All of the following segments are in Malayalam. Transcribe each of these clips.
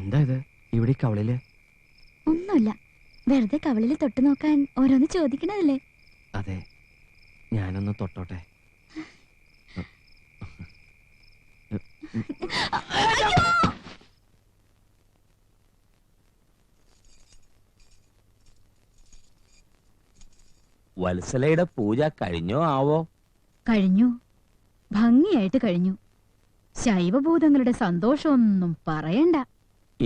എന്താ ഇത് ഇവിടെ കവളില്? ഒന്നുമില്ല, വെറുതെ കവളിൽ തൊട്ടു നോക്കാൻ ഓരോന്ന് ചോദിക്കണതല്ലേ. അതെ, ഞാനൊന്ന് തൊട്ടോട്ടെ? വത്സലയുടെ പൂജ കഴിഞ്ഞോ ആവോ? കഴിഞ്ഞു, ഭംഗിയായിട്ട് കഴിഞ്ഞു. ശൈവഭൂതങ്ങളുടെ സന്തോഷമൊന്നും പറയണ്ട.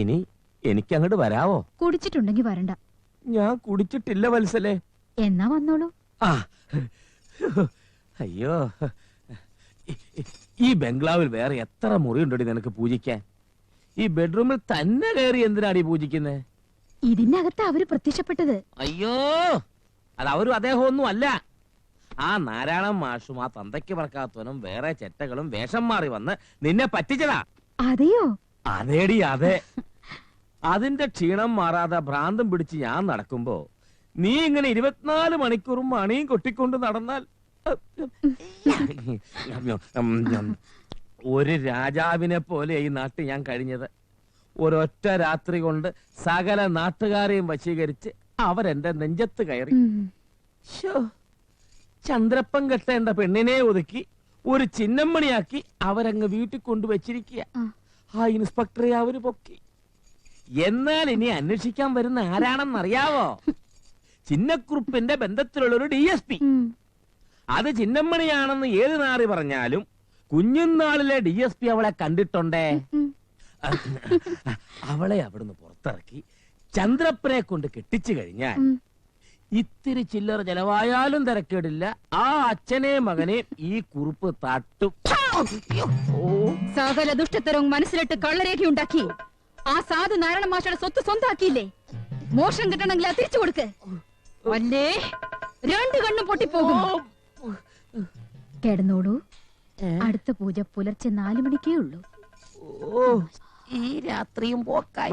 ഇനി എനിക്ക് അങ്ങോട്ട് വരാവോ? കുടിച്ചിട്ടുണ്ടെങ്കി വരണ്ട. ഞാൻ കുടിച്ചിട്ടില്ല വത്സലേ. എന്നാ വന്നോളൂ. ആ അയ്യോ, ഈ ബംഗ്ലാവിൽ വേറെ എത്ര മുറിയുണ്ടോടി നിനക്ക് പൂജിക്കാൻ? ഈ ബെഡ്റൂമിൽ തന്നെ കയറി എന്തിനാടി പൂജിക്കുന്നേ? ഇതിനകത്ത് അവര് പ്രത്യക്ഷപ്പെട്ടത്. അയ്യോ, അത് അവരും അദ്ദേഹം ഒന്നും അല്ല. ആ നാരായണൻ മാഷും ആ തന്തയ്ക്ക് പറക്കാത്തവനും വേറെ ചെറ്റകളും വേഷം മാറി വന്ന് നിന്നെ പറ്റിച്ചതാ. അതെയോ? അതേടി അതെ. അതിന്റെ ക്ഷീണം മാറാതെ ഭ്രാന്തം പിടിച്ച് ഞാൻ നടക്കുമ്പോ നീ ഇങ്ങനെ 24 മണിക്കൂറും മണിയും കൊട്ടിക്കൊണ്ട് നടന്നാൽ ഒരു രാജാവിനെ പോലെ ഈ നാട്ടിൽ ഞാൻ കഴിഞ്ഞത്. ഒരൊറ്റ രാത്രി കൊണ്ട് സകല നാട്ടുകാരെയും വശീകരിച്ച് അവരെന്റെ നെഞ്ചത്ത് കയറി. ചന്ദ്രപ്പൻ കെട്ടേണ്ട പെണ്ണിനെ ഒതുക്കി ഒരു ചിന്നമ്മണിയാക്കി അവരങ്ങ് വീട്ടിൽ കൊണ്ടുവച്ചിരിക്കുക. ആ ഇൻസ്പെക്ടറെ അവര് പൊക്കി. എന്നാൽ ഇനി അന്വേഷിക്കാൻ വരുന്ന ആരാണെന്നറിയാവോ? ചിന്നക്കുറുപ്പിന്റെ ബന്ധത്തിലുള്ളൊരു DSP. അത് ചിന്നമ്മണിയാണെന്ന് ഏത് നാറി പറഞ്ഞാലും കുഞ്ഞുനാളിലെ DSP അവളെ കണ്ടിട്ടുണ്ടേ. അവളെ അവിടുന്ന് പുറത്തിറക്കി ചന്ദ്രപ്പനെ കൊണ്ട് കെട്ടിച്ചു കഴിഞ്ഞാൽ ഇത്തിരി ചില്ലറ ചെലവായാലും തിരക്കേടില്ല. ആ അച്ഛനെ മകനെ ഈ കുറുപ്പ് തട്ടും. സകല ദുഷ്ടത്തരവും മനസ്സിലിട്ട് കള്ളരേഖയുണ്ടാക്കി ആ സാധു നാരായണ മാഷയുടെ സ്വത്ത് സ്വന്താക്കിയില്ലേ? മോശം കിട്ടണമെങ്കിൽ അത് തിരിച്ചു കൊടുക്ക്, അല്ലേ 2 കണ്ണും പൊട്ടിപ്പോകും. കിടന്നോളൂ, അടുത്ത പൂജ പുലർച്ചെ 4 മണിക്കേ ഉള്ളൂ. ഈ രാത്രിയും പോക്കായി.